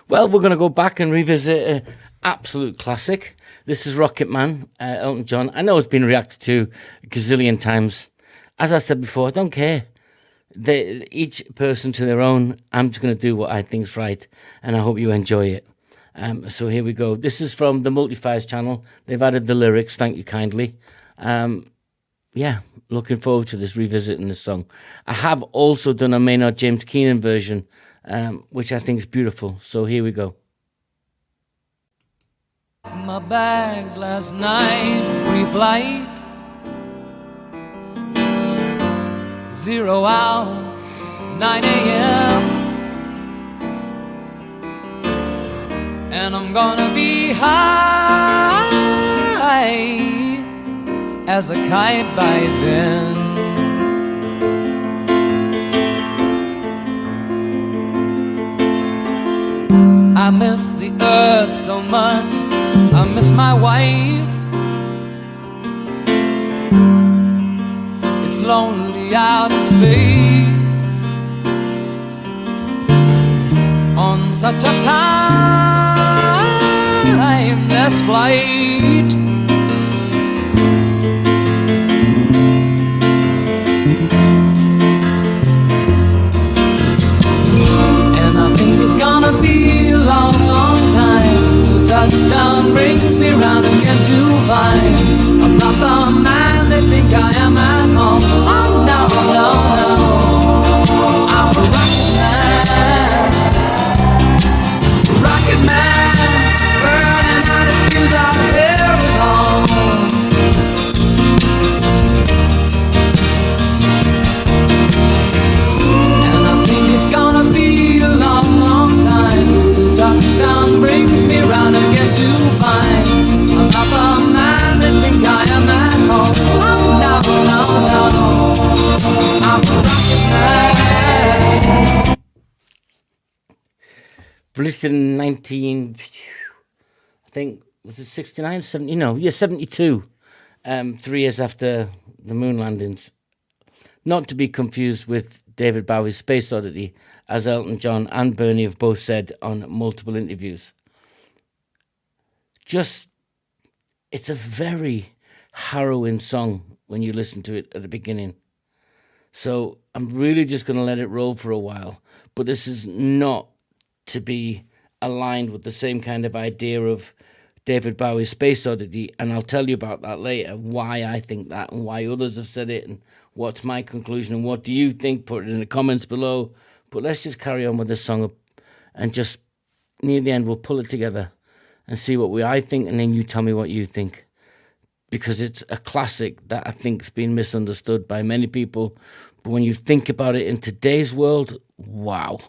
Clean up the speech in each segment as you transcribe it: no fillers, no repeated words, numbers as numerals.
Well, we're going to go back and revisit an absolute classic. This is Rocket Man, Elton John. I know it's been reacted to a gazillion times. As I said before, I don't care. Each person to their own. I'm just going to do what I think's right, and I hope you enjoy it. So here we go. This is from the Multifiers channel. They've added the lyrics. Thank you kindly. Yeah, looking forward to this, revisiting this song. I have also done a Maynard James Keenan version, which I think is beautiful. So here we go. My bags last night, pre-flight, 0 hour, 9 a.m. And I'm gonna be high as a kite by then. I miss the earth so much, I miss my wife. It's lonely out in space on such a timeless flight. And I think it's gonna be a long, long time till touchdown brings me round again to find I'm not the man they think I am at home. Oh no, no, no, I'm a rocket man, burning out his fuse out here alone. And I think it's gonna be a long, long time till touchdown brings me round again to find I'm not the man they think I am at home. Oh no, no, no, I'm a rocket man. Released in 69, 70, no, yeah, 72, 3 years after the moon landings. Not to be confused with David Bowie's Space Oddity, as Elton John and Bernie have both said on multiple interviews. It's a very harrowing song when you listen to it at the beginning. So I'm really just going to let it roll for a while. But this is not to be aligned with the same kind of idea of David Bowie's Space Oddity, and I'll tell you about that later, why I think that and why others have said it and what's my conclusion and what do you think. Put it in the comments below. But let's just carry on with this song and just near the end we'll pull it together and see what I think, and then you tell me what you think, because it's a classic that I think's been misunderstood by many people, but when you think about it in today's world, wow.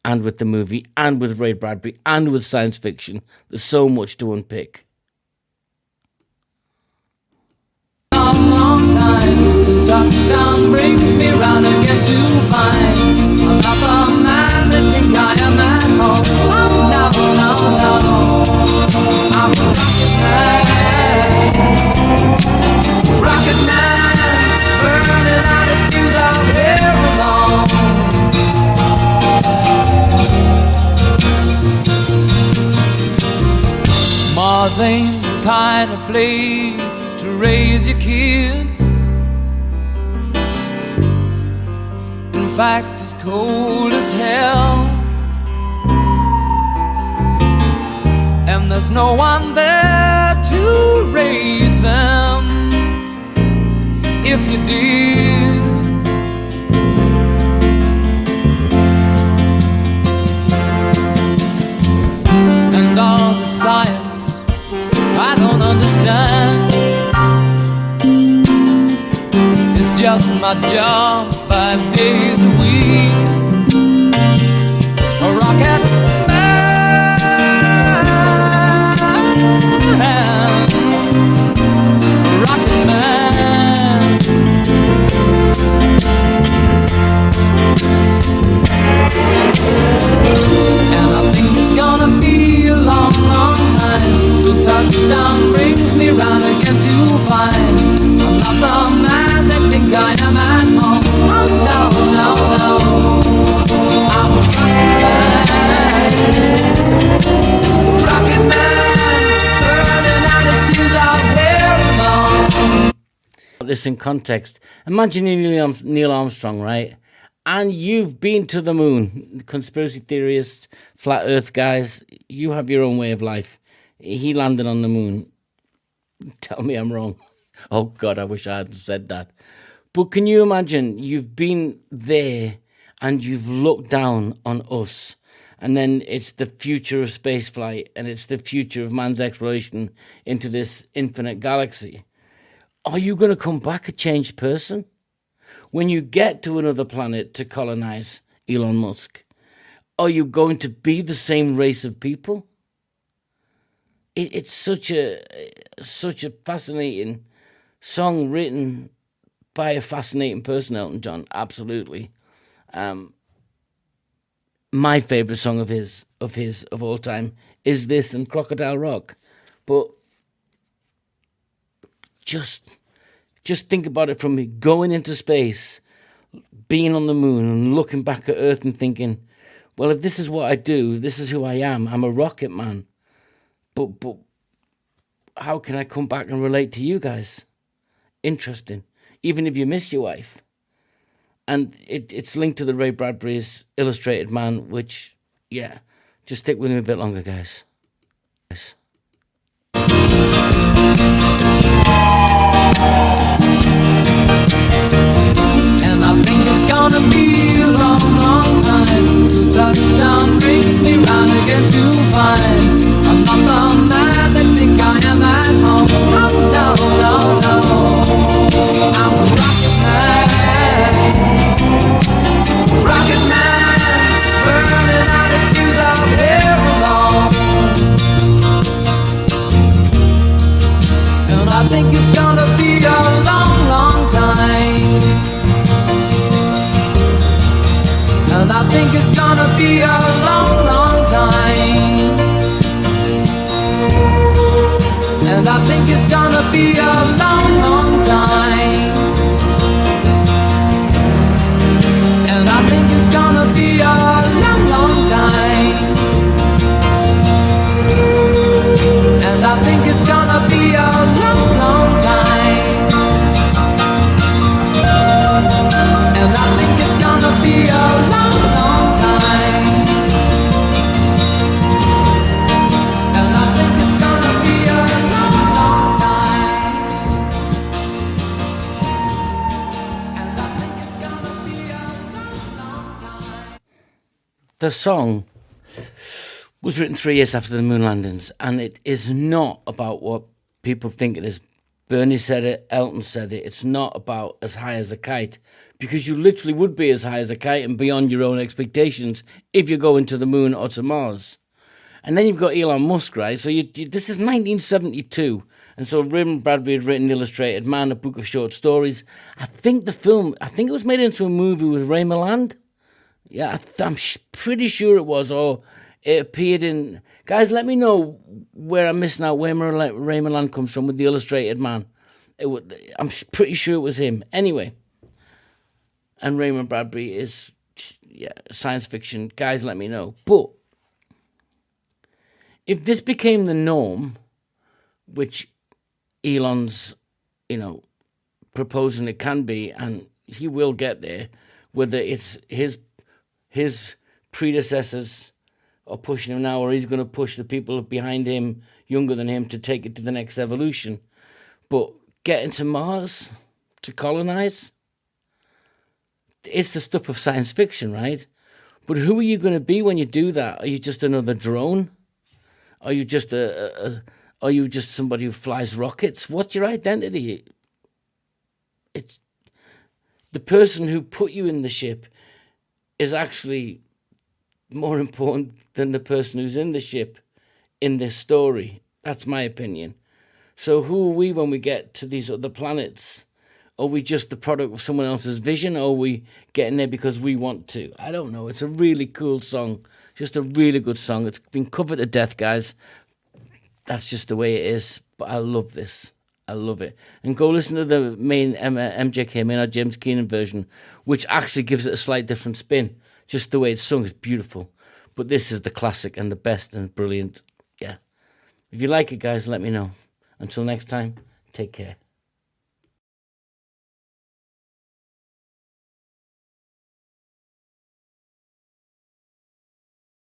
And with the movie, and with Ray Bradbury, and with science fiction. There's so much to unpick. Long, long time till touchdown brings me round again to find I'm not the man they think I am at home. Oh no, no, no, I'm a rocket man, burning out his fuse out here alone. Mars ain't the kind of place to raise your kids. In fact, it's cold as hell, and there's no one there to raise them if you did. And all the science I don't understand, it's just my job 5 days a week. A rocket man, a rocket man. And I think it's gonna be a long, long time till touchdown brings me round again to find I'm not the man they think I am at home. Oh no, no, no. this in context. Imagine Neil Armstrong, right? And you've been to the moon. Conspiracy theorists, flat earth guys, you have your own way of life. He landed on the moon. Tell me I'm wrong. Oh, God, I wish I hadn't said that. But can you imagine you've been there and you've looked down on us, and then it's the future of spaceflight and it's the future of man's exploration into this infinite galaxy. Are you going to come back a changed person? When you get to another planet to colonize, Elon Musk, are you going to be the same race of people? It's such a fascinating song written by a fascinating person, Elton John. Absolutely. My favorite song of his of all time is this and Crocodile Rock. But just think about it from me going into space, being on the moon and looking back at Earth and thinking, well, if this is what I do, this is who I am. I'm a rocket man. But how can I come back and relate to you guys? Interesting. Even if you miss your wife. And it's linked to the Ray Bradbury's Illustrated Man, which, yeah, just stick with me a bit longer, guys. Yes. And I think it's gonna be a long, long time till touchdown brings me round again to find I'm not the man that think I am at home. Oh, no, no, no. I'm a rocket man, burning out his fuse out here alone. And I think it's gonna be a long, long time. And I think it's gonna be a long, long time. And I think it's gonna be a long, long time. And I think it's gonna be a long, long time. And I think it's gonna be a long, long time. And I think it's gonna be a long, long time. And I think it's gonna be a long, long time. And I think it's gonna be a long, long time. The song was written 3 years after the moon landings, and it is not about what people think it is. Bernie said it, Elton said it. It's not about as high as a kite, because you literally would be as high as a kite and beyond your own expectations if you're going to the moon or to Mars. And then you've got Elon Musk, right? So this is 1972, and so Raymond Bradbury had written Illustrated Man, a book of short stories. I think it was made into a movie with Ray Milland. Yeah, I'm pretty sure it was, or it appeared in... Guys, let me know where I'm missing out, where Ray Milland comes from with the Illustrated Man. I'm pretty sure it was him. Anyway, and Raymond Bradbury is, science fiction. Guys, let me know. But if this became the norm, which Elon's, proposing it can be, and he will get there, whether it's his predecessors are pushing him now, or he's going to push the people behind him, younger than him, to take it to the next evolution. But getting to Mars to colonize, it's the stuff of science fiction, right? But who are you going to be when you do that? Are you just another drone? Are you just are you just somebody who flies rockets? What's your identity? It's the person who put you in the ship is actually more important than the person who's in the ship in this story. That's my opinion. So who are we when we get to these other planets? Are we just the product of someone else's vision, or are we getting there because we want to? I don't know. It's a really cool song. Just a really good song. It's been covered to death, guys. That's just the way it is. But I love this. I love it. And go listen to the main MJK, Maynard James Keenan version, which actually gives it a slight different spin. Just the way it's sung is beautiful. But this is the classic and the best and brilliant. Yeah. If you like it, guys, let me know. Until next time, take care.